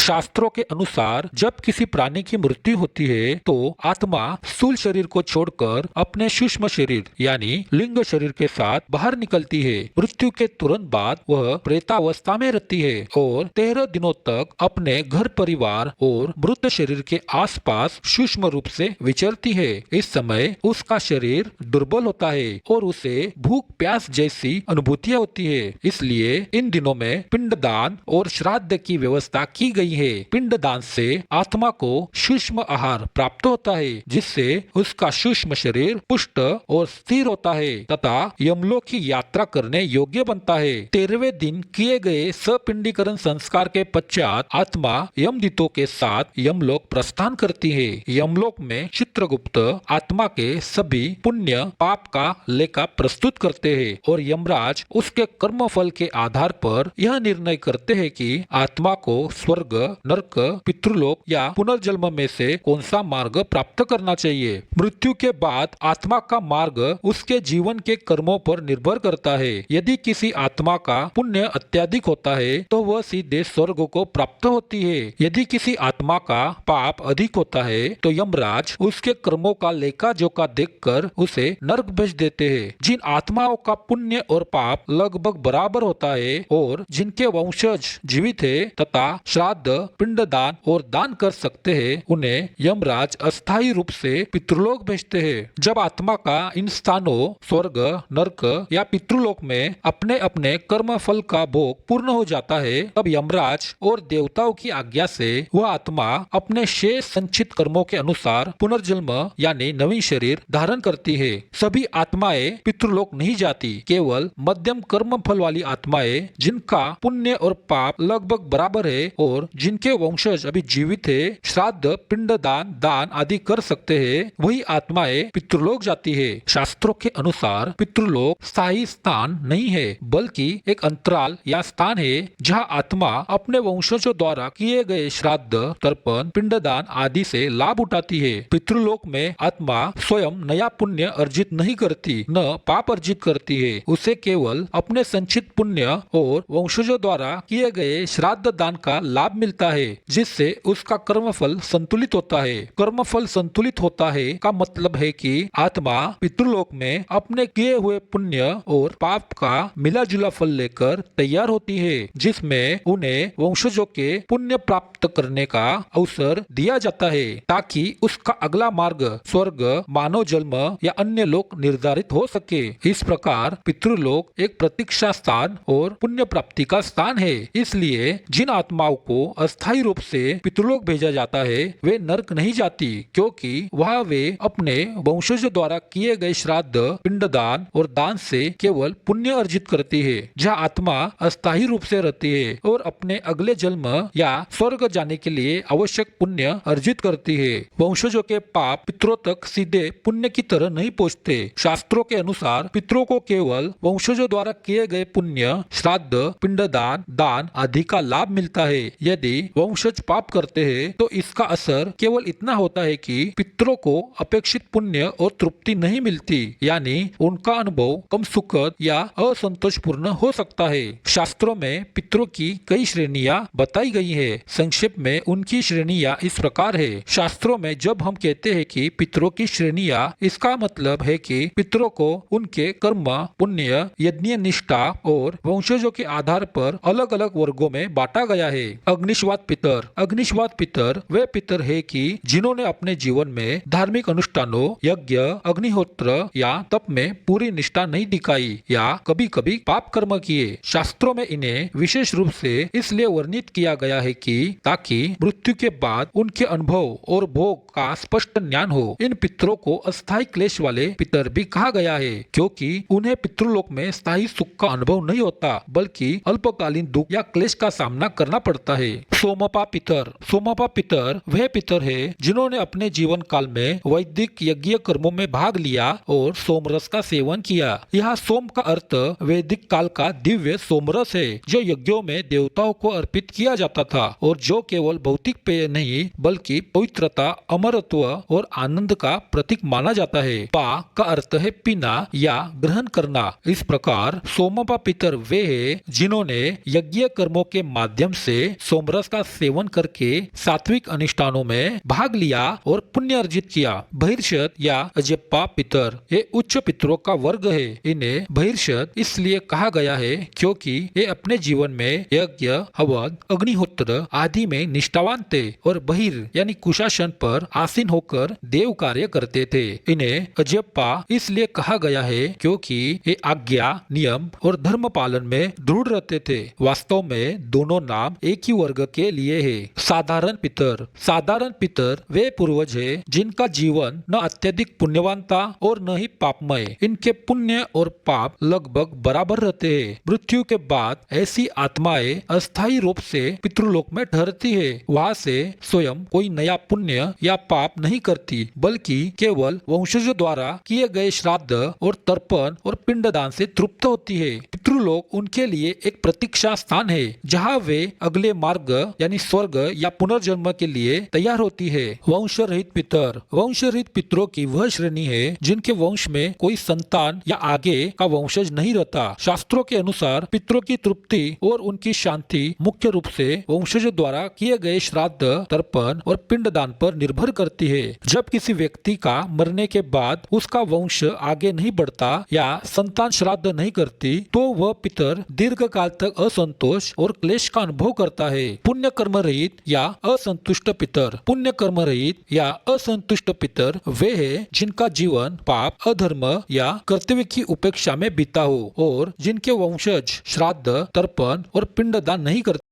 शास्त्रों के अनुसार जब किसी प्राणी की मृत्यु होती है तो आत्मा स्थूल शरीर को छोड़कर अपने सूक्ष्म शरीर यानी लिंग शरीर के साथ बाहर निकलती है। मृत्यु के तुरंत बाद वह प्रेतावस्था में रहती है और 13 दिनों तक अपने घर परिवार और मृत शरीर के आसपास सूक्ष्म रूप से विचरती है। इस समय उसका शरीर दुर्बल होता है और उसे भूख प्यास जैसी अनुभूतियां होती है। इसलिए इन दिनों में पिंडदान और श्राद्ध की व्यवस्था की गई है। पिंडदान से आत्मा को सूक्ष्म आहार प्राप्त होता है जिससे उसका सूक्ष्म शरीर पुष्ट और स्थिर होता है तथा यमलोक की यात्रा करने योग्य बनता है। 13वें दिन किए गए सपिंडीकरण संस्कार के पश्चात आत्मा यमदूतों के साथ यमलोक प्रस्थान करती है। यमलोक में चित्रगुप्त आत्मा के सभी पुण्य पाप का लेखा प्रस्तुत करते हैं और यमराज उसके कर्म फल के आधार पर यह निर्णय करते हैं कि आत्मा को स्वर्ग, नरक, पितृलोक या पुनर्जन्म में से कौन सा मार्ग प्राप्त करना चाहिए। मृत्यु के बाद आत्मा का मार्ग उसके जीवन के कर्मों पर निर्भर करता है। यदि किसी आत्मा का पुण्य अत्यधिक होता है तो वह सीधे स्वर्ग को प्राप्त होती है। यदि किसी आत्मा का पाप अधिक होता है तो यमराज उसके कर्मों का लेखा जोखा देखकर उसे नरक भेज देते हैं। जिन आत्माओं का पुण्य और पाप लगभग बराबर होता है और जिनके वंशज जीवित है तथा श्राद्ध, पिंडदान और दान कर सकते हैं उन्हें यमराज अस्थायी रूप से पितृलोक भेजते हैं। जब आत्मा का इन स्थानों स्वर्ग, नरक या पितृलोक में अपने अपने कर्म फल का भोग पूर्ण हो जाता है तब यमराज और देवताओं की आज्ञा से वह आत्मा अपने शेष संचित कर्मों के अनुसार पुनर्जन्म यानी नवीन शरीर धारण करती है। सभी आत्माएं पितृलोक नहीं जाती, केवल मध्यम कर्म फल वाली आत्माएं जिनका पुण्य और पाप लगभग बराबर है और जिनके वंशज अभी जीवित है, श्राद्ध, पिंडदान, दान आदि कर सकते हैं, वही आत्माएं पितृलोक जाती है। शास्त्रों के अनुसार पितृलोक स्थायी स्थान नहीं है बल्कि एक अंतराल या स्थान है जहाँ आत्मा अपने वंशजों द्वारा किए गए श्राद्ध, तर्पण, पिंडदान आदि से लाभ उठाती है। पितृलोक में आत्मा स्वयं नया पुण्य अर्जित नहीं करती, न पाप अर्जित करती है। उसे केवल अपने संचित पुण्य और वंशजों द्वारा किए गए श्राद्ध दान का लाभ मिलता है जिससे उसका कर्मफल संतुलित होता है। कर्मफल संतुलित होता है का मतलब है कि आत्मा पितृलोक में अपने किए हुए पुण्य और पाप का मिला जुला फल लेकर तैयार होती है जिसमें उन्हें वंशजों के पुण्य प्राप्त करने का अवसर दिया जाता है ताकि उसका अगला मार्ग स्वर्ग, मानव जन्म या अन्य लोक निर्धारित हो सके। इस प्रकार पितृलोक एक प्रतीक्षा स्थान और पुण्य प्राप्ति का स्थान है। इसलिए जिन आत्माओं को अस्थायी रूप से पितृलोक भेजा जाता है वे नरक नहीं जाती क्योंकि वहाँ वे अपने वंशजों द्वारा किए गए श्राद्ध, पिंडदान और दान से केवल पुण्य अर्जित करती है। जहाँ आत्मा अस्थायी रूप से रहती है और अपने अगले जन्म या स्वर्ग जाने के लिए आवश्यक पुण्य अर्जित करती है। वंशजों के पाप पितरों तक सीधे पुण्य की तरह नहीं पहुँचते। शास्त्रों के अनुसार पितरों को केवल वंशजों द्वारा किए गए पुण्य, श्राद्ध, पिंडदान, दान आदि का लाभ मिलता है। यदि वंशज पाप करते हैं तो इसका असर केवल इतना होता है कि पितरों को अपेक्षित पुण्य और तृप्ति नहीं मिलती, यानी उनका अनुभव कम सुखद या असंतोषपूर्ण हो सकता है। शास्त्रों में पितरों की कई श्रेणियां बताई गई है। संक्षेप में उनकी श्रेणियां इस प्रकार है। शास्त्रों में जब हम कहते हैं कि पितरों की श्रेणियां, इसका मतलब है कि पितरों को उनके कर्म, पुण्य, यज्ञ निष्ठा और वंशजों के आधार पर अलग अलग वर्गों में बांटा गया है। अग्निश्वाद पितर। अग्निश्वाद पितर वे पितर है कि जिन्होंने अपने जीवन में धार्मिक अनुष्ठानों, यज्ञ, अग्निहोत्र या तप में पूरी निष्ठा नहीं दिखाई या कभी कभी पाप कर्म किए। शास्त्रों में इन्हें विशेष रूप से इसलिए वर्णित किया गया है कि ताकि मृत्यु के बाद उनके अनुभव और भोग का स्पष्ट ज्ञान हो। इन पितरों को अस्थायी क्लेश वाले पितर भी कहा गया है क्योंकि उन्हें पितृलोक में स्थायी सुख का अनुभव नहीं होता बल्कि अल्पकालीन दुख या क्लेश का सामना करना पड़ता है। सोमपा पितर। सोमपा पितर वह पितर है जिन्होंने अपने जीवन काल में वैदिक यज्ञ कर्मों में भाग लिया और सोमरस का सेवन किया। यहाँ सोम का अर्थ वैदिक काल का दिव्य सोमरस है जो यज्ञों में देवताओं को अर्पित किया जाता था और जो केवल भौतिक पेय नहीं बल्कि पवित्रता, अमरत्व और आनंद का प्रतीक माना जाता है। पा का अर्थ है पीना या ग्रहण करना। इस प्रकार सोमपा पितर वे है जिन्होंने यज्ञ कर्मों के माध्यम से सोमरस गोबरस का सेवन करके सात्विक अनुष्ठानों में भाग लिया और पुण्य अर्जित किया। बहिर्षद या अजप्पा पितर ये उच्च पितरों का वर्ग है। इन्हें बहिर्षद इसलिए कहा गया है क्योंकि ये अपने जीवन में यज्ञ, हवन, अग्निहोत्र आदि में निष्ठावान थे और बहिर यानी कुशासन पर आसीन होकर देव कार्य करते थे। इन्हें अजप्पा इसलिए कहा गया है क्योंकि ये आज्ञा, नियम और धर्म पालन में दृढ़ रहते थे। वास्तव में दोनों नाम एक ही वर्ग के लिए है। साधारण पितर वे पूर्वज है जिनका जीवन न अत्यधिक पुण्यवान था और न ही पापमय। इनके पुण्य और पाप लगभग बराबर रहते हैं। मृत्यु के बाद ऐसी आत्माएं अस्थायी रूप से पितृलोक में ठहरती है। वहाँ से स्वयं कोई नया पुण्य या पाप नहीं करती, बल्कि केवल वंशजों द्वारा किए गए श्राद्ध और तर्पण और पिंडदान से तृप्त होती है। पितृलोक उनके लिए एक प्रतीक्षा स्थान है जहाँ वे अगले मार्ग यानी स्वर्ग या पुनर्जन्म के लिए तैयार होती है। वंश रहित पितरों की वह श्रेणी है जिनके वंश में कोई संतान या आगे का वंशज नहीं रहता। शास्त्रों के अनुसार पितरों की तृप्ति और उनकी शांति मुख्य रूप से वंशजों द्वारा किए गए श्राद्ध, तर्पण और पिंडदान पर निर्भर करती है। जब किसी व्यक्ति का मरने के बाद उसका वंश आगे नहीं बढ़ता या संतान श्राद्ध नहीं करती तो वह पितर दीर्घ काल तक असंतोष और क्लेश का अनुभव करता है। पुण्य कर्म रहित या असंतुष्ट पितर वे हैं जिनका जीवन पाप, अधर्म या कर्तव्य की उपेक्षा में बीता हो और जिनके वंशज श्राद्ध, तर्पण और पिंडदान नहीं करते।